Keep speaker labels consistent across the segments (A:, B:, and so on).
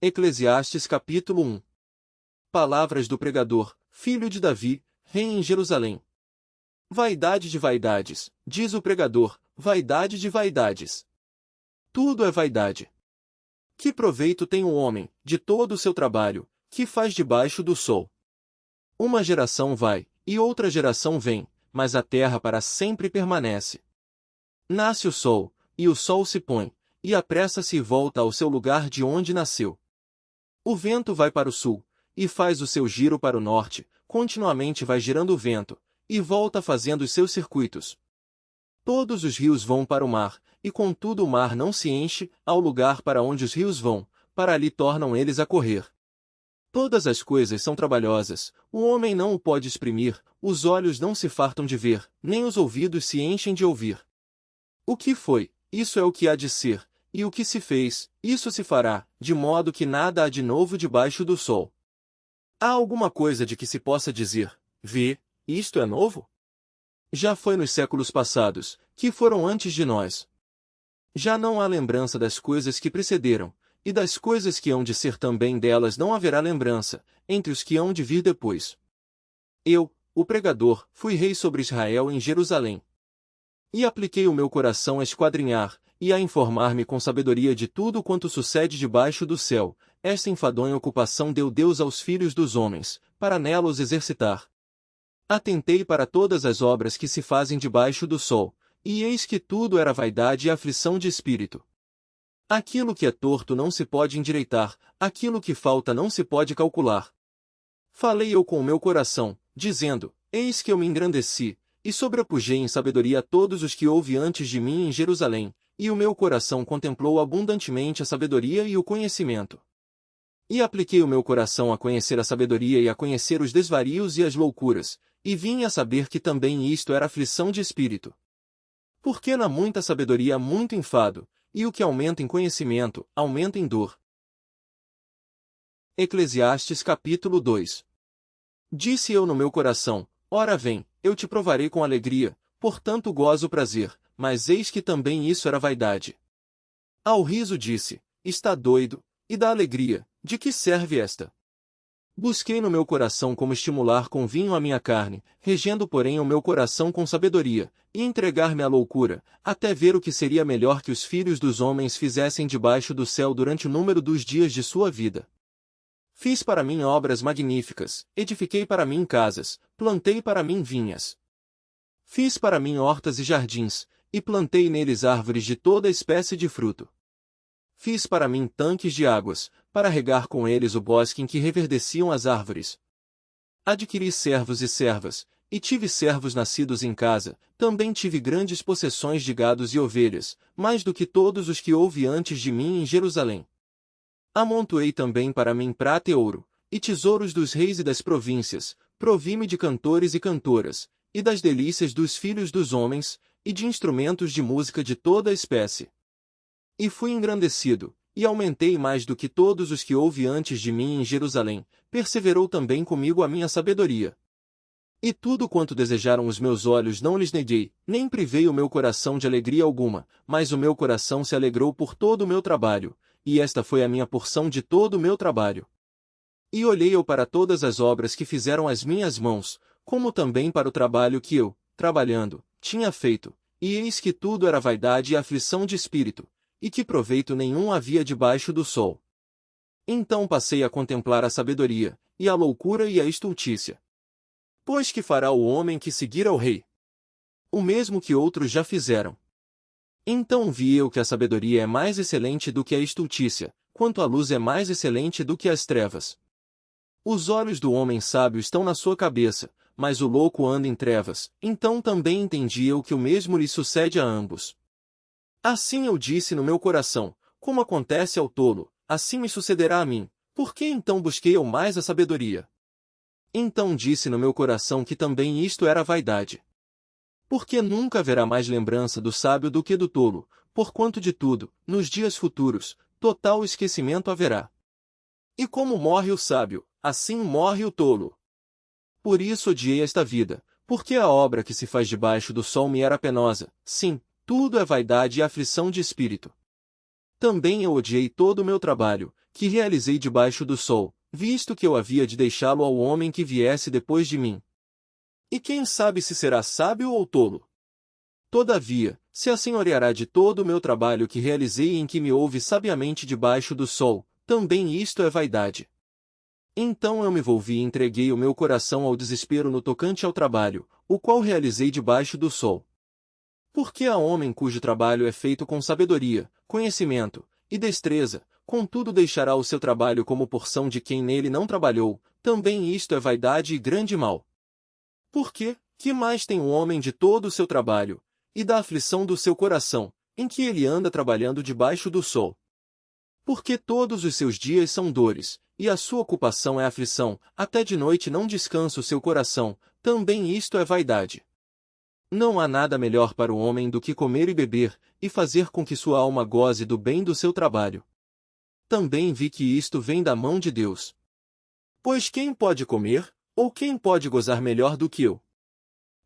A: Eclesiastes capítulo 1. Palavras do pregador, filho de Davi, rei em Jerusalém. Vaidade de vaidades, diz o pregador, vaidade de vaidades. Tudo é vaidade. Que proveito tem o homem, de todo o seu trabalho, que faz debaixo do sol? Uma geração vai, e outra geração vem, mas a terra para sempre permanece. Nasce o sol, e o sol se põe, e apressa-se e volta ao seu lugar de onde nasceu. O vento vai para o sul, e faz o seu giro para o norte, continuamente vai girando o vento, e volta fazendo os seus circuitos. Todos os rios vão para o mar, e contudo o mar não se enche, ao lugar para onde os rios vão, para ali tornam eles a correr. Todas as coisas são trabalhosas, o homem não o pode exprimir, os olhos não se fartam de ver, nem os ouvidos se enchem de ouvir. O que foi, isso é o que há de ser, e o que se fez, isso se fará, de modo que nada há de novo debaixo do sol. Há alguma coisa de que se possa dizer, vê, isto é novo? Já foi nos séculos passados, que foram antes de nós. Já não há lembrança das coisas que precederam, e das coisas que hão de ser também delas não haverá lembrança, entre os que hão de vir depois. Eu, o pregador, fui rei sobre Israel em Jerusalém. E apliquei o meu coração a esquadrinhar, e a informar-me com sabedoria de tudo quanto sucede debaixo do céu. Esta enfadonha ocupação deu Deus aos filhos dos homens, para nela os exercitar. Atentei para todas as obras que se fazem debaixo do sol, e eis que tudo era vaidade e aflição de espírito. Aquilo que é torto não se pode endireitar, aquilo que falta não se pode calcular. Falei eu com o meu coração, dizendo, eis que eu me engrandeci, e sobrepujei em sabedoria a todos os que houve antes de mim em Jerusalém, e o meu coração contemplou abundantemente a sabedoria e o conhecimento. E apliquei o meu coração a conhecer a sabedoria e a conhecer os desvarios e as loucuras, e vim a saber que também isto era aflição de espírito. Porque na muita sabedoria há muito enfado, e o que aumenta em conhecimento, aumenta em dor. Eclesiastes capítulo 2. Disse eu no meu coração, ora vem, eu te provarei com alegria, portanto gozo o prazer, mas eis que também isso era vaidade. Ao riso disse, está doido, e da alegria, de que serve esta? Busquei no meu coração como estimular com vinho a minha carne, regendo porém o meu coração com sabedoria, e entregar-me à loucura, até ver o que seria melhor que os filhos dos homens fizessem debaixo do céu durante o número dos dias de sua vida. Fiz para mim obras magníficas, edifiquei para mim casas, plantei para mim vinhas. Fiz para mim hortas e jardins, e plantei neles árvores de toda espécie de fruto. Fiz para mim tanques de águas, para regar com eles o bosque em que reverdeciam as árvores. Adquiri servos e servas, e tive servos nascidos em casa, também tive grandes possessões de gados e ovelhas, mais do que todos os que houve antes de mim em Jerusalém. Amontoei também para mim prata e ouro, e tesouros dos reis e das províncias, provi-me de cantores e cantoras, e das delícias dos filhos dos homens, e de instrumentos de música de toda a espécie. E fui engrandecido, e aumentei mais do que todos os que houve antes de mim em Jerusalém, perseverou também comigo a minha sabedoria. E tudo quanto desejaram os meus olhos não lhes neguei, nem privei o meu coração de alegria alguma, mas o meu coração se alegrou por todo o meu trabalho, e esta foi a minha porção de todo o meu trabalho. E olhei eu para todas as obras que fizeram as minhas mãos, como também para o trabalho que eu, trabalhando, tinha feito, e eis que tudo era vaidade e aflição de espírito, e que proveito nenhum havia debaixo do sol. Então passei a contemplar a sabedoria, e a loucura e a estultícia. Pois que fará o homem que seguir ao rei? O mesmo que outros já fizeram. Então vi eu que a sabedoria é mais excelente do que a estultícia, quanto a luz é mais excelente do que as trevas. Os olhos do homem sábio estão na sua cabeça, mas o louco anda em trevas, então também entendi eu que o mesmo lhe sucede a ambos. Assim eu disse no meu coração, como acontece ao tolo, assim me sucederá a mim, por que então busquei eu mais a sabedoria? Então disse no meu coração que também isto era vaidade. Porque nunca haverá mais lembrança do sábio do que do tolo, porquanto de tudo, nos dias futuros, total esquecimento haverá. E como morre o sábio, assim morre o tolo. Por isso odiei esta vida, porque a obra que se faz debaixo do sol me era penosa, sim, tudo é vaidade e aflição de espírito. Também eu odiei todo o meu trabalho, que realizei debaixo do sol, visto que eu havia de deixá-lo ao homem que viesse depois de mim. E quem sabe se será sábio ou tolo? Todavia, se assenhoreará de todo o meu trabalho que realizei em que me houve sabiamente debaixo do sol, também isto é vaidade. Então eu me volvi e entreguei o meu coração ao desespero no tocante ao trabalho, o qual realizei debaixo do sol. Porque há homem cujo trabalho é feito com sabedoria, conhecimento e destreza, contudo deixará o seu trabalho como porção de quem nele não trabalhou, também isto é vaidade e grande mal. Porque, que mais tem o homem de todo o seu trabalho, e da aflição do seu coração, em que ele anda trabalhando debaixo do sol? Porque todos os seus dias são dores, e a sua ocupação é aflição, até de noite não descansa o seu coração, também isto é vaidade. Não há nada melhor para o homem do que comer e beber, e fazer com que sua alma goze do bem do seu trabalho. Também vi que isto vem da mão de Deus. Pois quem pode comer, ou quem pode gozar melhor do que eu?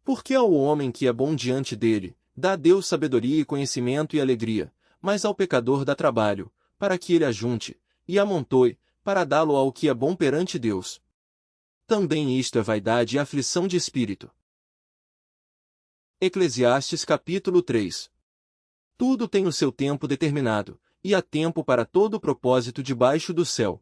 A: Porque ao homem que é bom diante dele, dá Deus sabedoria e conhecimento e alegria, mas ao pecador dá trabalho, para que ele ajunte, e amontoe, para dá-lo ao que é bom perante Deus. Também isto é vaidade e aflição de espírito. Eclesiastes capítulo 3. Tudo tem o seu tempo determinado, e há tempo para todo o propósito debaixo do céu.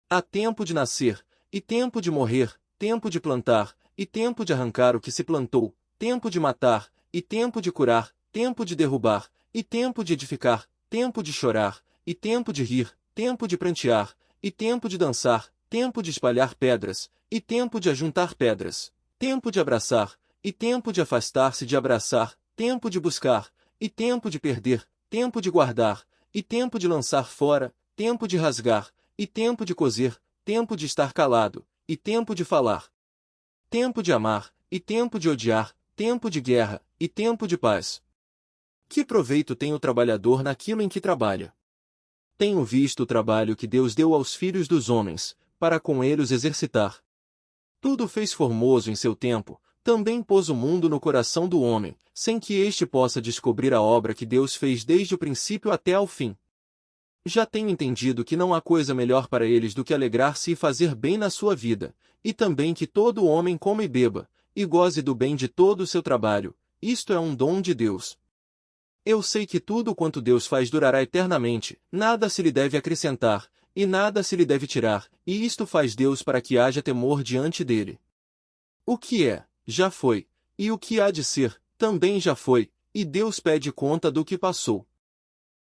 A: Há tempo de nascer, e tempo de morrer, tempo de plantar, e tempo de arrancar o que se plantou, tempo de matar, e tempo de curar, tempo de derrubar, e tempo de edificar, tempo de chorar, e tempo de rir, tempo de prantear, e tempo de dançar, tempo de espalhar pedras, e tempo de ajuntar pedras, tempo de abraçar, e tempo de afastar-se de abraçar, tempo de buscar, e tempo de perder, tempo de guardar, e tempo de lançar fora, tempo de rasgar, e tempo de coser, tempo de estar calado, e tempo de falar. Tempo de amar, e tempo de odiar, tempo de guerra, e tempo de paz. Que proveito tem o trabalhador naquilo em que trabalha? Tenho visto o trabalho que Deus deu aos filhos dos homens, para com eles exercitar. Tudo fez formoso em seu tempo, também pôs o mundo no coração do homem, sem que este possa descobrir a obra que Deus fez desde o princípio até ao fim. Já tenho entendido que não há coisa melhor para eles do que alegrar-se e fazer bem na sua vida, e também que todo homem coma e beba, e goze do bem de todo o seu trabalho, isto é um dom de Deus. Eu sei que tudo quanto Deus faz durará eternamente, nada se lhe deve acrescentar, e nada se lhe deve tirar, e isto faz Deus para que haja temor diante dele. O que é, já foi, e o que há de ser, também já foi, e Deus pede conta do que passou.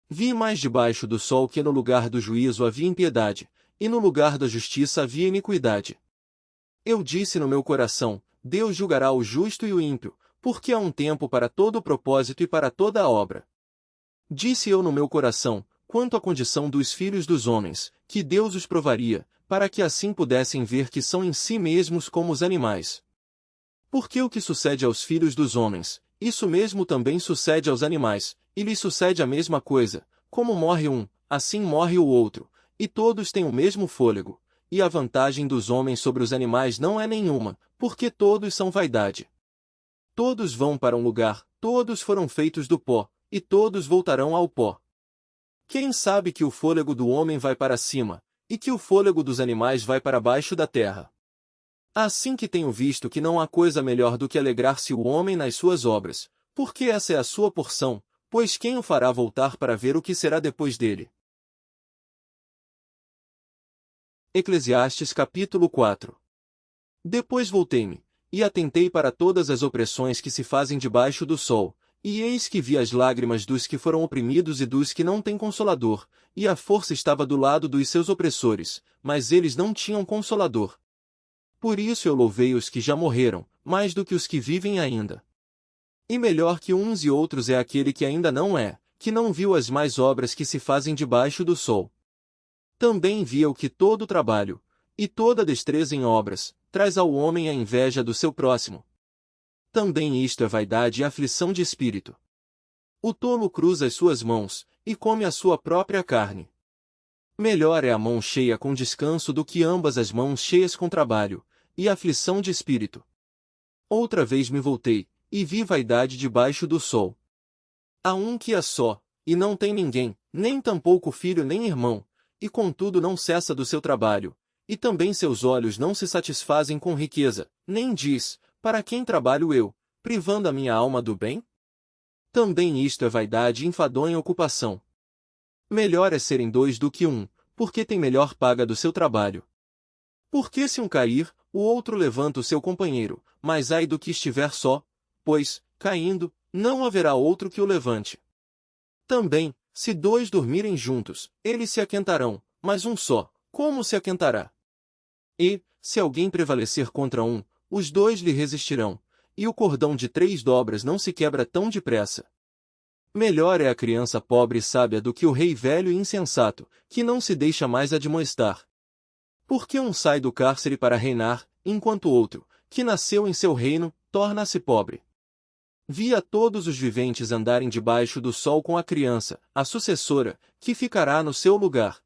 A: Vi mais debaixo do sol que no lugar do juízo havia impiedade, e no lugar da justiça havia iniquidade. Eu disse no meu coração, Deus julgará o justo e o ímpio, porque há um tempo para todo o propósito e para toda a obra. Disse eu no meu coração, quanto à condição dos filhos dos homens, que Deus os provaria, para que assim pudessem ver que são em si mesmos como os animais. Porque o que sucede aos filhos dos homens, isso mesmo também sucede aos animais, e lhes sucede a mesma coisa, como morre um, assim morre o outro, e todos têm o mesmo fôlego, e a vantagem dos homens sobre os animais não é nenhuma, porque todos são vaidade. Todos vão para um lugar, todos foram feitos do pó, e todos voltarão ao pó. Quem sabe que o fôlego do homem vai para cima, e que o fôlego dos animais vai para baixo da terra? Assim que tenho visto que não há coisa melhor do que alegrar-se o homem nas suas obras, porque essa é a sua porção, pois quem o fará voltar para ver o que será depois dele? Eclesiastes capítulo 4. Depois voltei-me, e atentei para todas as opressões que se fazem debaixo do sol, e eis que vi as lágrimas dos que foram oprimidos e dos que não têm consolador, e a força estava do lado dos seus opressores, mas eles não tinham consolador. Por isso eu louvei os que já morreram, mais do que os que vivem ainda. E melhor que uns e outros é aquele que ainda não é, que não viu as mais obras que se fazem debaixo do sol. Também vi eu que todo trabalho, e toda destreza em obras, traz ao homem a inveja do seu próximo. Também isto é vaidade e aflição de espírito. O tolo cruza as suas mãos, e come a sua própria carne. Melhor é a mão cheia com descanso do que ambas as mãos cheias com trabalho, e aflição de espírito. Outra vez me voltei, e vi vaidade debaixo do sol. Há um que é só, e não tem ninguém, nem tampouco filho nem irmão, e contudo não cessa do seu trabalho, e também seus olhos não se satisfazem com riqueza, nem diz, para quem trabalho eu, privando a minha alma do bem? Também isto é vaidade e enfadonha ocupação. Melhor é serem dois do que um, porque tem melhor paga do seu trabalho. Porque se um cair, o outro levanta o seu companheiro, mas ai do que estiver só, pois, caindo, não haverá outro que o levante. Também, se dois dormirem juntos, eles se aquentarão, mas um só, como se aquentará? E, se alguém prevalecer contra um, os dois lhe resistirão, e o cordão de 3 dobras não se quebra tão depressa. Melhor é a criança pobre e sábia do que o rei velho e insensato, que não se deixa mais admoestar. Porque um sai do cárcere para reinar, enquanto o outro, que nasceu em seu reino, torna-se pobre. Vi a todos os viventes andarem debaixo do sol com a criança, a sucessora, que ficará no seu lugar.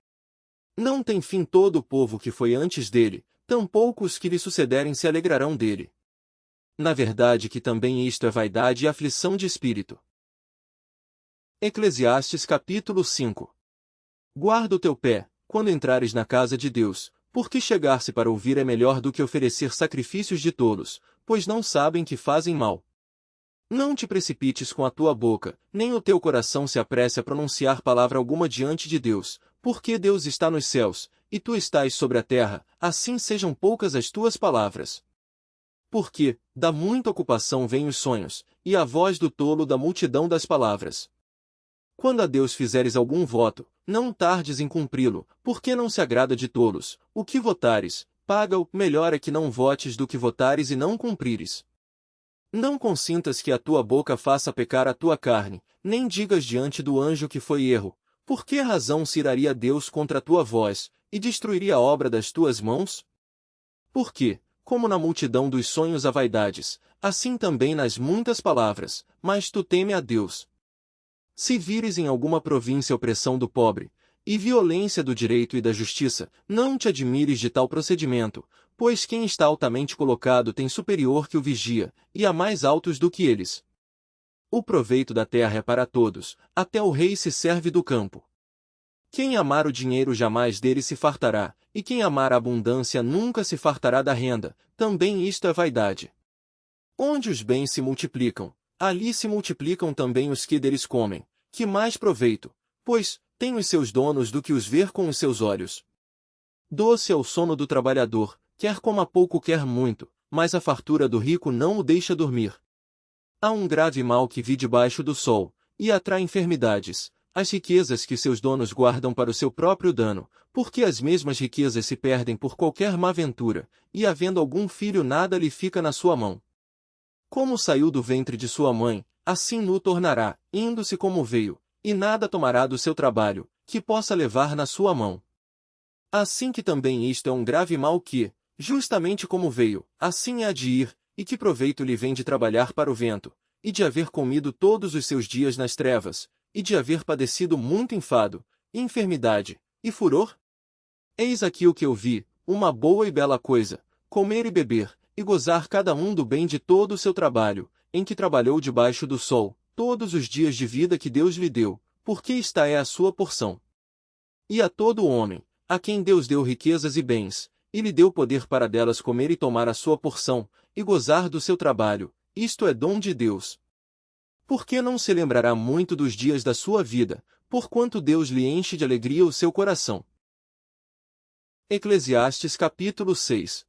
A: Não tem fim todo o povo que foi antes dele, tampouco os que lhe sucederem se alegrarão dele. Na verdade que também isto é vaidade e aflição de espírito. Eclesiastes capítulo 5. Guarda o teu pé, quando entrares na casa de Deus, porque chegar-se para ouvir é melhor do que oferecer sacrifícios de tolos, pois não sabem que fazem mal. Não te precipites com a tua boca, nem o teu coração se apresse a pronunciar palavra alguma diante de Deus, porque Deus está nos céus, e tu estás sobre a terra, assim sejam poucas as tuas palavras. Porque, da muita ocupação vêm os sonhos, e a voz do tolo da multidão das palavras. Quando a Deus fizeres algum voto, não tardes em cumpri-lo, porque não se agrada de tolos. O que votares, paga-o, melhor é que não votes do que votares e não cumprires. Não consintas que a tua boca faça pecar a tua carne, nem digas diante do anjo que foi erro, por que razão se iraria Deus contra a tua voz, e destruiria a obra das tuas mãos? Porque, como na multidão dos sonhos há vaidades, assim também nas muitas palavras, mas tu teme a Deus. Se vires em alguma província opressão do pobre, e violência do direito e da justiça, não te admires de tal procedimento, pois quem está altamente colocado tem superior que o vigia, e há mais altos do que eles. O proveito da terra é para todos, até o rei se serve do campo. Quem amar o dinheiro jamais dele se fartará, e quem amar a abundância nunca se fartará da renda, também isto é vaidade. Onde os bens se multiplicam, ali se multiplicam também os que deles comem, que mais proveito, pois, têm os seus donos do que os ver com os seus olhos. Doce é o sono do trabalhador, quer coma pouco quer muito, mas a fartura do rico não o deixa dormir. Há um grave mal que vi debaixo do sol, e atrai enfermidades, as riquezas que seus donos guardam para o seu próprio dano, porque as mesmas riquezas se perdem por qualquer má ventura, e havendo algum filho nada lhe fica na sua mão. Como saiu do ventre de sua mãe, assim no tornará, indo-se como veio, e nada tomará do seu trabalho, que possa levar na sua mão. Assim que também isto é um grave mal que, justamente como veio, assim há de ir, e que proveito lhe vem de trabalhar para o vento, e de haver comido todos os seus dias nas trevas, e de haver padecido muito enfado, enfermidade, e furor? Eis aqui o que eu vi, uma boa e bela coisa, comer e beber, e gozar cada um do bem de todo o seu trabalho, em que trabalhou debaixo do sol, todos os dias de vida que Deus lhe deu, porque esta é a sua porção. E a todo homem, a quem Deus deu riquezas e bens, e lhe deu poder para delas comer e tomar a sua porção, e gozar do seu trabalho, isto é dom de Deus. Porque não se lembrará muito dos dias da sua vida, porquanto Deus lhe enche de alegria o seu coração. Eclesiastes capítulo 6.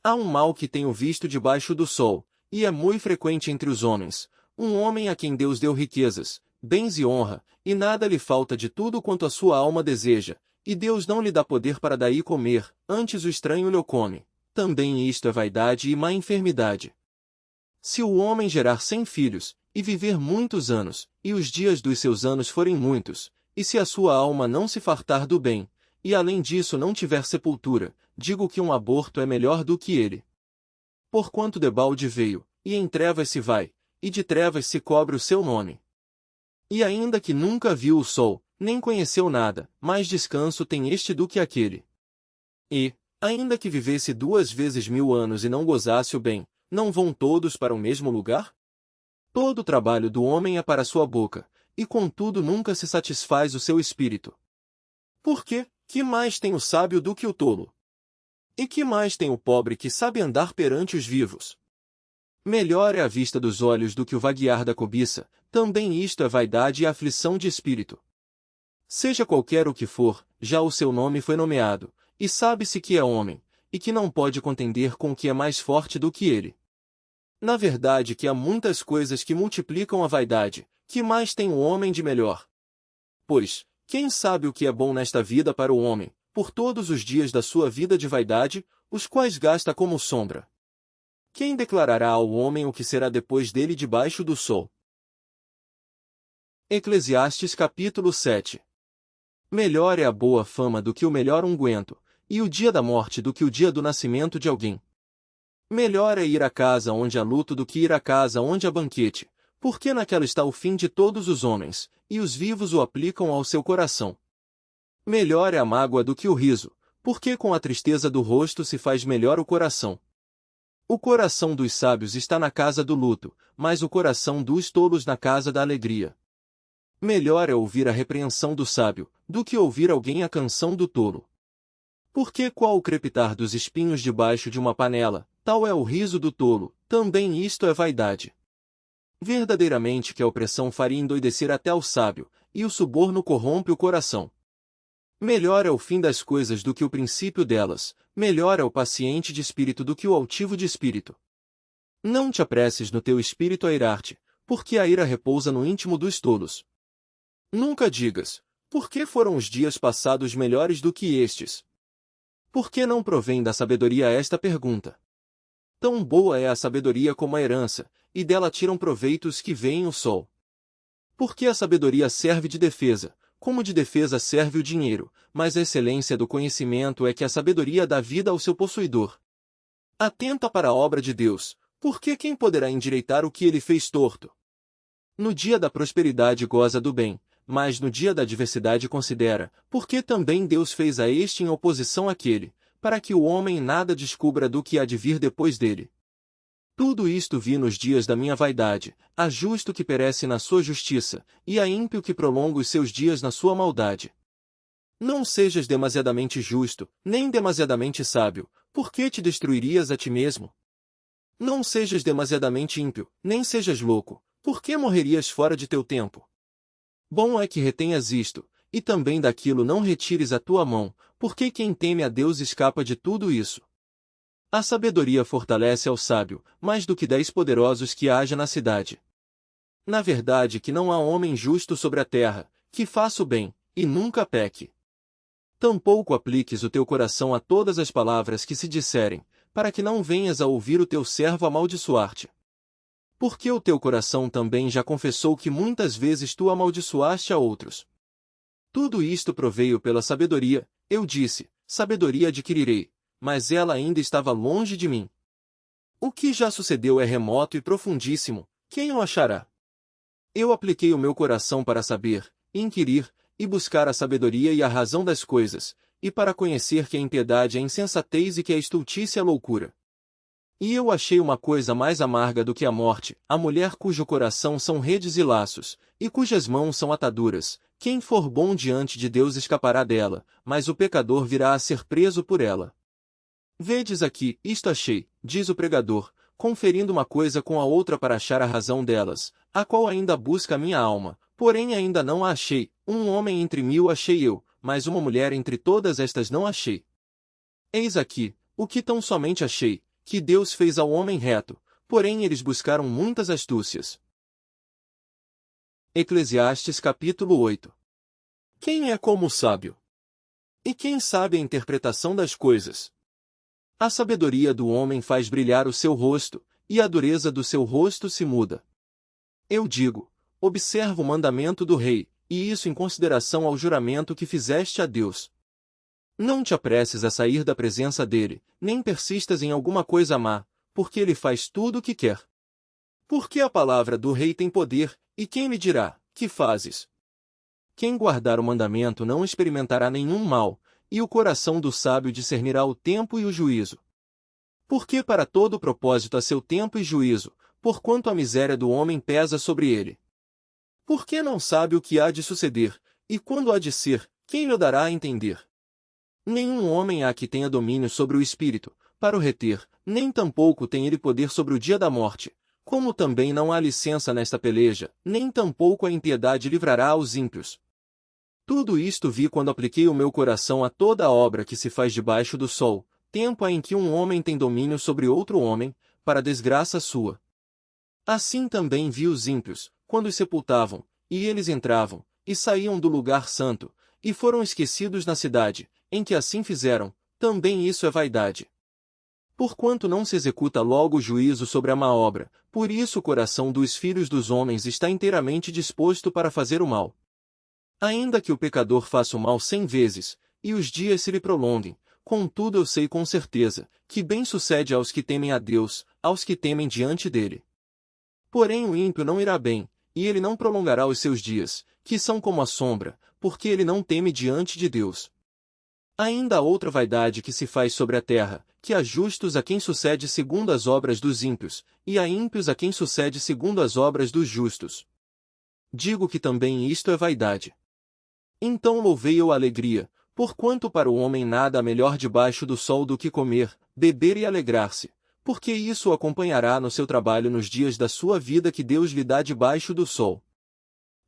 A: Há um mal que tenho visto debaixo do sol, e é muito frequente entre os homens, um homem a quem Deus deu riquezas, bens e honra, e nada lhe falta de tudo quanto a sua alma deseja, e Deus não lhe dá poder para daí comer, antes o estranho lhe o come. Também isto é vaidade e má enfermidade. Se o homem gerar 100 filhos, e viver muitos anos, e os dias dos seus anos forem muitos, e se a sua alma não se fartar do bem, e além disso não tiver sepultura, digo que um aborto é melhor do que ele. Porquanto debalde veio, e em trevas se vai, e de trevas se cobre o seu nome. E ainda que nunca viu o sol, nem conheceu nada, mais descanso tem este do que aquele. E, ainda que vivesse 2 vezes 1000 anos e não gozasse o bem, não vão todos para o mesmo lugar? Todo o trabalho do homem é para sua boca, e contudo nunca se satisfaz o seu espírito. Porque, Que mais tem o sábio do que o tolo? E que mais tem o pobre que sabe andar perante os vivos? Melhor é a vista dos olhos do que o vaguear da cobiça, também isto é vaidade e aflição de espírito. Seja qualquer o que for, já o seu nome foi nomeado, e sabe-se que é homem, e que não pode contender com o que é mais forte do que ele. Na verdade que há muitas coisas que multiplicam a vaidade, que mais tem o homem de melhor? Pois, quem sabe o que é bom nesta vida para o homem, por todos os dias da sua vida de vaidade, os quais gasta como sombra? Quem declarará ao homem o que será depois dele debaixo do sol? Eclesiastes capítulo 7. Melhor é a boa fama do que o melhor unguento, e o dia da morte do que o dia do nascimento de alguém. Melhor é ir à casa onde há luto do que ir à casa onde há banquete, porque naquela está o fim de todos os homens, e os vivos o aplicam ao seu coração. Melhor é a mágoa do que o riso, porque com a tristeza do rosto se faz melhor o coração. O coração dos sábios está na casa do luto, mas o coração dos tolos na casa da alegria. Melhor é ouvir a repreensão do sábio, do que ouvir alguém a canção do tolo. Porque qual o crepitar dos espinhos debaixo de uma panela, tal é o riso do tolo, também isto é vaidade. Verdadeiramente que a opressão faria endoidecer até o sábio, e o suborno corrompe o coração. Melhor é o fim das coisas do que o princípio delas, melhor é o paciente de espírito do que o altivo de espírito. Não te apresses no teu espírito a irar-te, porque a ira repousa no íntimo dos tolos. Nunca digas, por que foram os dias passados melhores do que estes? Por que não provém da sabedoria esta pergunta? Tão boa é a sabedoria como a herança, e dela tiram proveito os que veem o sol. Porque a sabedoria serve de defesa, como de defesa serve o dinheiro, mas a excelência do conhecimento é que a sabedoria dá vida ao seu possuidor. Atenta para a obra de Deus, porque quem poderá endireitar o que ele fez torto? No dia da prosperidade goza do bem, mas no dia da adversidade considera, porque também Deus fez a este em oposição àquele, para que o homem nada descubra do que há de vir depois dele. Tudo isto vi nos dias da minha vaidade, a justo que perece na sua justiça, e a ímpio que prolonga os seus dias na sua maldade. Não sejas demasiadamente justo, nem demasiadamente sábio, porque te destruirias a ti mesmo. Não sejas demasiadamente ímpio, nem sejas louco, porque morrerias fora de teu tempo. Bom é que retenhas isto, e também daquilo não retires a tua mão, porque quem teme a Deus escapa de tudo isso. A sabedoria fortalece ao sábio, mais do que 10 poderosos que haja na cidade. Na verdade que não há homem justo sobre a terra, que faça o bem, e nunca peque. Tampouco apliques o teu coração a todas as palavras que se disserem, para que não venhas a ouvir o teu servo amaldiçoar-te. Porque o teu coração também já confessou que muitas vezes tu amaldiçoaste a outros. Tudo isto proveio pela sabedoria, eu disse, sabedoria adquirirei, mas ela ainda estava longe de mim. O que já sucedeu é remoto e profundíssimo, quem o achará? Eu apliquei o meu coração para saber, inquirir, e buscar a sabedoria e a razão das coisas, e para conhecer que a impiedade é insensatez e que a estultícia é loucura. E eu achei uma coisa mais amarga do que a morte, a mulher cujo coração são redes e laços, e cujas mãos são ataduras. Quem for bom diante de Deus escapará dela, mas o pecador virá a ser preso por ela. Vedes aqui, isto achei, diz o pregador, conferindo uma coisa com a outra para achar a razão delas, a qual ainda busca a minha alma, porém ainda não a achei, um homem entre 1000 achei eu, mas uma mulher entre todas estas não achei. Eis aqui, o que tão somente achei, que Deus fez ao homem reto, porém eles buscaram muitas astúcias. Eclesiastes capítulo 8. Quem é como o sábio? E quem sabe a interpretação das coisas? A sabedoria do homem faz brilhar o seu rosto, e a dureza do seu rosto se muda. Eu digo, observa o mandamento do rei, e isso em consideração ao juramento que fizeste a Deus. Não te apresses a sair da presença dele, nem persistas em alguma coisa má, porque ele faz tudo o que quer. Porque a palavra do rei tem poder, e quem lhe dirá, que fazes? Quem guardar o mandamento não experimentará nenhum mal, e o coração do sábio discernirá o tempo e o juízo. Porque para todo propósito há seu tempo e juízo, porquanto a miséria do homem pesa sobre ele. Porque não sabe o que há de suceder, e quando há de ser, quem lhe dará a entender? Nenhum homem há que tenha domínio sobre o espírito, para o reter, nem tampouco tem ele poder sobre o dia da morte. Como também não há licença nesta peleja, nem tampouco a impiedade livrará aos ímpios. Tudo isto vi quando apliquei o meu coração a toda a obra que se faz debaixo do sol, tempo em que um homem tem domínio sobre outro homem, para desgraça sua. Assim também vi os ímpios, quando os sepultavam, e eles entravam, e saíam do lugar santo, e foram esquecidos na cidade, em que assim fizeram, também isso é vaidade. Porquanto não se executa logo o juízo sobre a má obra, por isso o coração dos filhos dos homens está inteiramente disposto para fazer o mal. Ainda que o pecador faça o mal 100 vezes, e os dias se lhe prolonguem, contudo eu sei com certeza, que bem sucede aos que temem a Deus, aos que temem diante dele. Porém o ímpio não irá bem, e ele não prolongará os seus dias, que são como a sombra, porque ele não teme diante de Deus. Ainda há outra vaidade que se faz sobre a terra, que há justos a quem sucede segundo as obras dos ímpios, e há ímpios a quem sucede segundo as obras dos justos. Digo que também isto é vaidade. Então louvei eu a alegria, porquanto para o homem nada há melhor debaixo do sol do que comer, beber e alegrar-se, porque isso o acompanhará no seu trabalho nos dias da sua vida que Deus lhe dá debaixo do sol.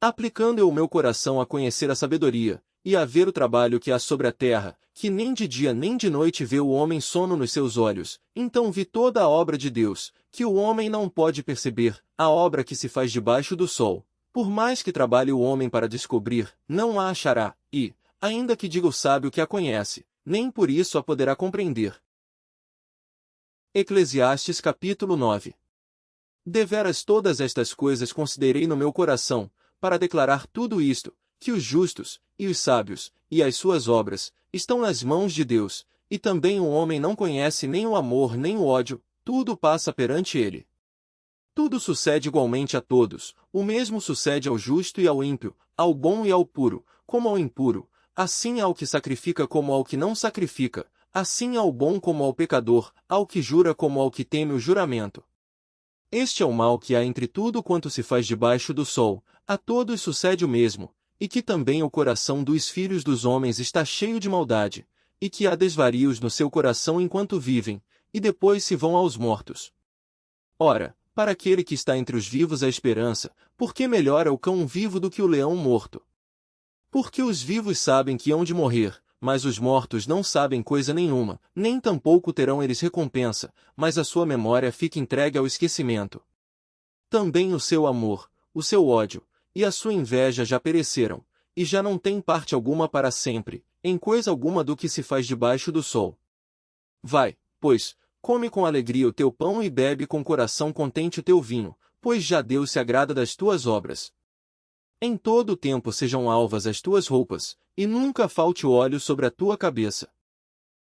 A: Aplicando eu o meu coração a conhecer a sabedoria, e a ver o trabalho que há sobre a terra, que nem de dia nem de noite vê o homem sono nos seus olhos, então vi toda a obra de Deus, que o homem não pode perceber, a obra que se faz debaixo do sol. Por mais que trabalhe o homem para descobrir, não a achará, e, ainda que diga o sábio que a conhece, nem por isso a poderá compreender. Eclesiastes capítulo 9. Deveras todas estas coisas considerei no meu coração, para declarar tudo isto, que os justos, e os sábios, e as suas obras, estão nas mãos de Deus, e também o homem não conhece nem o amor nem o ódio, tudo passa perante ele. Tudo sucede igualmente a todos, o mesmo sucede ao justo e ao ímpio, ao bom e ao puro, como ao impuro, assim ao que sacrifica como ao que não sacrifica, assim ao bom como ao pecador, ao que jura como ao que teme o juramento. Este é o mal que há entre tudo quanto se faz debaixo do sol, a todos sucede o mesmo, e que também o coração dos filhos dos homens está cheio de maldade, e que há desvarios no seu coração enquanto vivem, e depois se vão aos mortos. Ora, para aquele que está entre os vivos a esperança, porque melhor é o cão vivo do que o leão morto. Porque os vivos sabem que hão de morrer, mas os mortos não sabem coisa nenhuma, nem tampouco terão eles recompensa, mas a sua memória fica entregue ao esquecimento. Também o seu amor, o seu ódio, e a sua inveja já pereceram, e já não têm parte alguma para sempre, em coisa alguma do que se faz debaixo do sol. Vai, pois, come com alegria o teu pão e bebe com coração contente o teu vinho, pois já Deus se agrada das tuas obras. Em todo o tempo sejam alvas as tuas roupas, e nunca falte o óleo sobre a tua cabeça.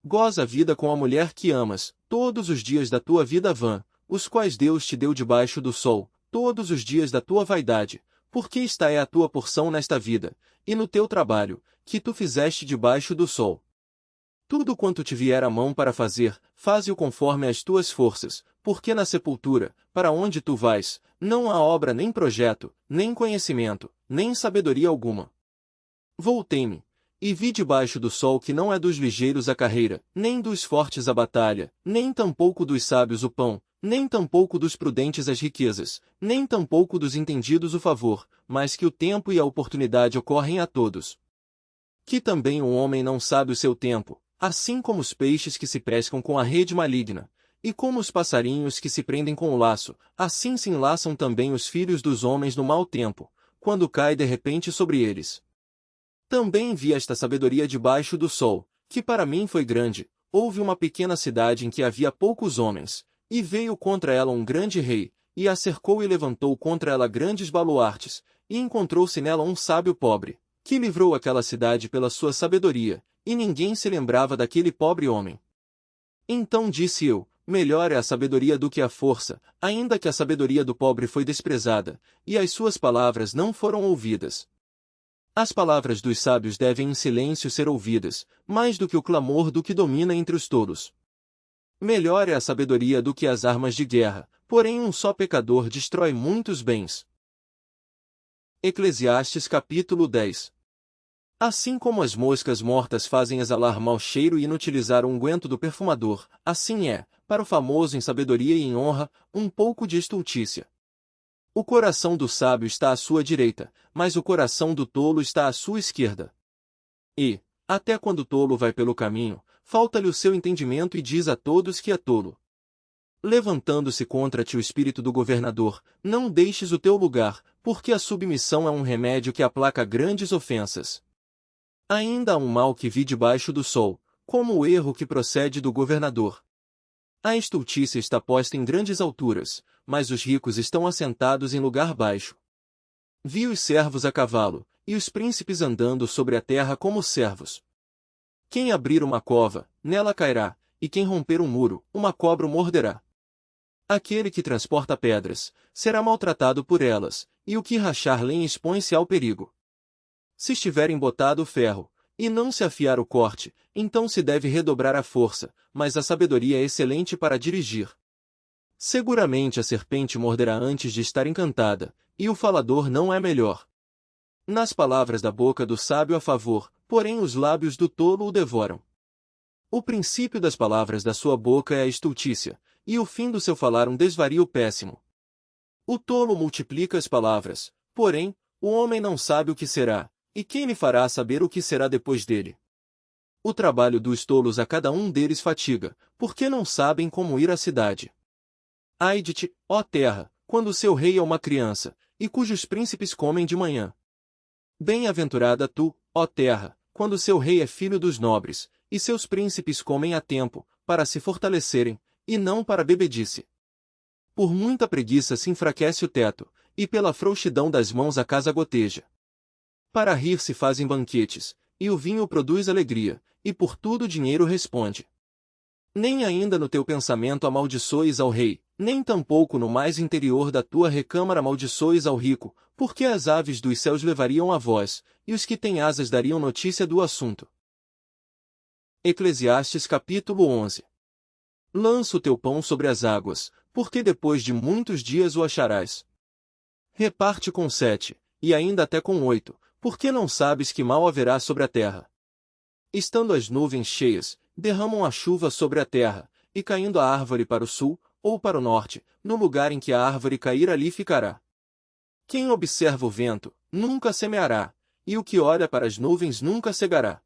A: Goza a vida com a mulher que amas, todos os dias da tua vida vã, os quais Deus te deu debaixo do sol, todos os dias da tua vaidade, porque esta é a tua porção nesta vida, e no teu trabalho, que tu fizeste debaixo do sol. Tudo quanto te vier à mão para fazer, faze-o conforme as tuas forças, porque na sepultura, para onde tu vais, não há obra nem projeto, nem conhecimento, nem sabedoria alguma. Voltei-me, e vi debaixo do sol que não é dos ligeiros a carreira, nem dos fortes a batalha, nem tampouco dos sábios o pão, nem tampouco dos prudentes as riquezas, nem tampouco dos entendidos o favor, mas que o tempo e a oportunidade ocorrem a todos. Que também o homem não sabe o seu tempo, assim como os peixes que se pescam com a rede maligna, e como os passarinhos que se prendem com o laço, assim se enlaçam também os filhos dos homens no mau tempo, quando cai de repente sobre eles. Também vi esta sabedoria debaixo do sol, que para mim foi grande. Houve uma pequena cidade em que havia poucos homens, e veio contra ela um grande rei, e a cercou e levantou contra ela grandes baluartes, e encontrou-se nela um sábio pobre, que livrou aquela cidade pela sua sabedoria, e ninguém se lembrava daquele pobre homem. Então disse eu, melhor é a sabedoria do que a força, ainda que a sabedoria do pobre foi desprezada, e as suas palavras não foram ouvidas. As palavras dos sábios devem em silêncio ser ouvidas, mais do que o clamor do que domina entre os tolos. Melhor é a sabedoria do que as armas de guerra, porém um só pecador destrói muitos bens. Eclesiastes capítulo 10. Assim como as moscas mortas fazem exalar mau cheiro e inutilizar o unguento do perfumador, assim é, para o famoso em sabedoria e em honra, um pouco de estultícia. O coração do sábio está à sua direita, mas o coração do tolo está à sua esquerda. E, até quando o tolo vai pelo caminho, falta-lhe o seu entendimento e diz a todos que é tolo. Levantando-se contra ti o espírito do governador, não deixes o teu lugar, porque a submissão é um remédio que aplaca grandes ofensas. Ainda há um mal que vi debaixo do sol, como o erro que procede do governador. A estultícia está posta em grandes alturas, mas os ricos estão assentados em lugar baixo. Vi os servos a cavalo, e os príncipes andando sobre a terra como servos. Quem abrir uma cova, nela cairá, e quem romper um muro, uma cobra o morderá. Aquele que transporta pedras, será maltratado por elas, e o que rachar lenha expõe-se ao perigo. Se estiver embotado o ferro, e não se afiar o corte, então se deve redobrar a força, mas a sabedoria é excelente para dirigir. Seguramente a serpente morderá antes de estar encantada, e o falador não é melhor. Nas palavras da boca do sábio há favor, porém os lábios do tolo o devoram. O princípio das palavras da sua boca é a estultícia, e o fim do seu falar um desvario péssimo. O tolo multiplica as palavras, porém, o homem não sabe o que será, e quem lhe fará saber o que será depois dele? O trabalho dos tolos a cada um deles fatiga, porque não sabem como ir à cidade. Ai de ti, ó terra, quando o seu rei é uma criança, e cujos príncipes comem de manhã. Bem-aventurada tu, ó terra, quando seu rei é filho dos nobres, e seus príncipes comem a tempo, para se fortalecerem, e não para bebedice. Por muita preguiça se enfraquece o teto, e pela frouxidão das mãos a casa goteja. Para rir se fazem banquetes, e o vinho produz alegria, e por tudo o dinheiro responde. Nem ainda no teu pensamento amaldiçoes ao rei, nem tampouco no mais interior da tua recâmara amaldiçoes ao rico, porque as aves dos céus levariam a voz, e os que têm asas dariam notícia do assunto. Eclesiastes capítulo 11. Lança o teu pão sobre as águas, porque depois de muitos dias o acharás. Reparte com 7, e ainda até com 8, porque não sabes que mal haverá sobre a terra. Estando as nuvens cheias, derramam a chuva sobre a terra, e caindo a árvore para o sul, ou para o norte, no lugar em que a árvore cair ali ficará. Quem observa o vento, nunca semeará, e o que olha para as nuvens nunca cegará.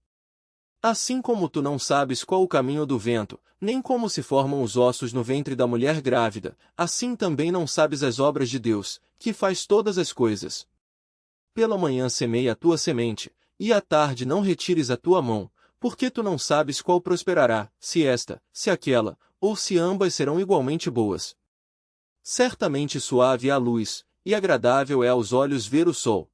A: Assim como tu não sabes qual o caminho do vento, nem como se formam os ossos no ventre da mulher grávida, assim também não sabes as obras de Deus, que faz todas as coisas. Pela manhã semeia a tua semente, e à tarde não retires a tua mão, porque tu não sabes qual prosperará, se esta, se aquela, ou se ambas serão igualmente boas. Certamente suave é a luz, e agradável é aos olhos ver o sol.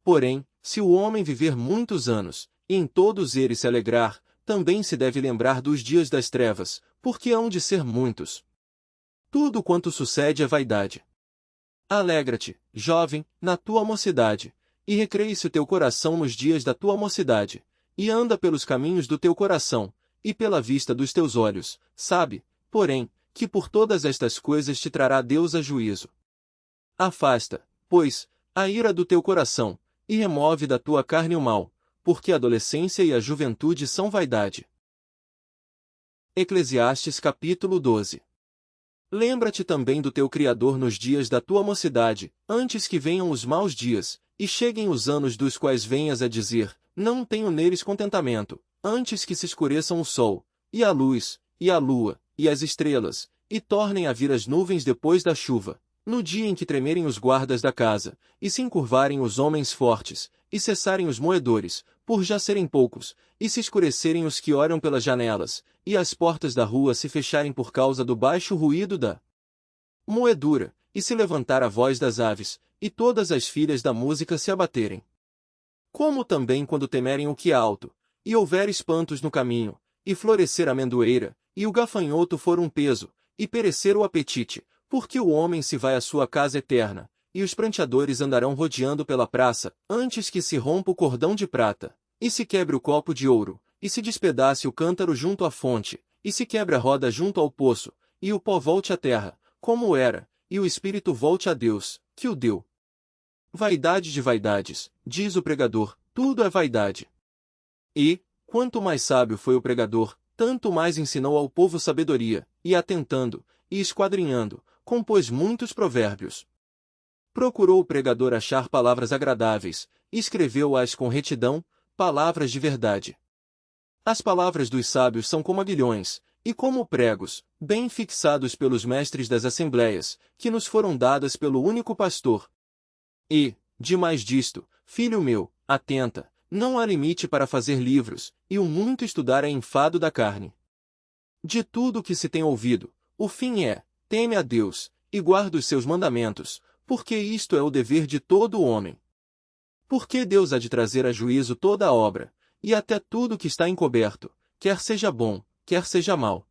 A: Porém, se o homem viver muitos anos, e em todos eles se alegrar, também se deve lembrar dos dias das trevas, porque hão de ser muitos. Tudo quanto sucede é vaidade. Alegra-te, jovem, na tua mocidade, e recreie-se o teu coração nos dias da tua mocidade, e anda pelos caminhos do teu coração, e pela vista dos teus olhos, sabe, porém, que por todas estas coisas te trará Deus a juízo. Afasta, pois, a ira do teu coração, e remove da tua carne o mal, porque a adolescência e a juventude são vaidade. Eclesiastes capítulo 12. Lembra-te também do teu Criador nos dias da tua mocidade, antes que venham os maus dias, e cheguem os anos dos quais venhas a dizer, não tenho neles contentamento, antes que se escureçam o sol, e a luz, e a lua, e as estrelas, e tornem a vir as nuvens depois da chuva, no dia em que tremerem os guardas da casa, e se encurvarem os homens fortes, e cessarem os moedores, por já serem poucos, e se escurecerem os que olham pelas janelas, e as portas da rua se fecharem por causa do baixo ruído da moedura, e se levantar a voz das aves, e todas as filhas da música se abaterem. Como também quando temerem o que é alto, e houver espantos no caminho, e florescer a amendoeira, e o gafanhoto for um peso, e perecer o apetite, porque o homem se vai à sua casa eterna, e os pranteadores andarão rodeando pela praça, antes que se rompa o cordão de prata, e se quebre o copo de ouro, e se despedace o cântaro junto à fonte, e se quebre a roda junto ao poço, e o pó volte à terra, como era, e o espírito volte a Deus, que o deu. Vaidade de vaidades, diz o pregador, tudo é vaidade. E, quanto mais sábio foi o pregador, tanto mais ensinou ao povo sabedoria, e atentando, e esquadrinhando, compôs muitos provérbios. Procurou o pregador achar palavras agradáveis, e escreveu-as com retidão, palavras de verdade. As palavras dos sábios são como aguilhões, e como pregos, bem fixados pelos mestres das assembleias, que nos foram dadas pelo único pastor. E, demais disto, filho meu, atenta, não há limite para fazer livros, e o muito estudar é enfado da carne. De tudo o que se tem ouvido, o fim é, teme a Deus, e guarda os seus mandamentos, porque isto é o dever de todo o homem. Porque Deus há de trazer a juízo toda a obra, e até tudo que está encoberto, quer seja bom, quer seja mau.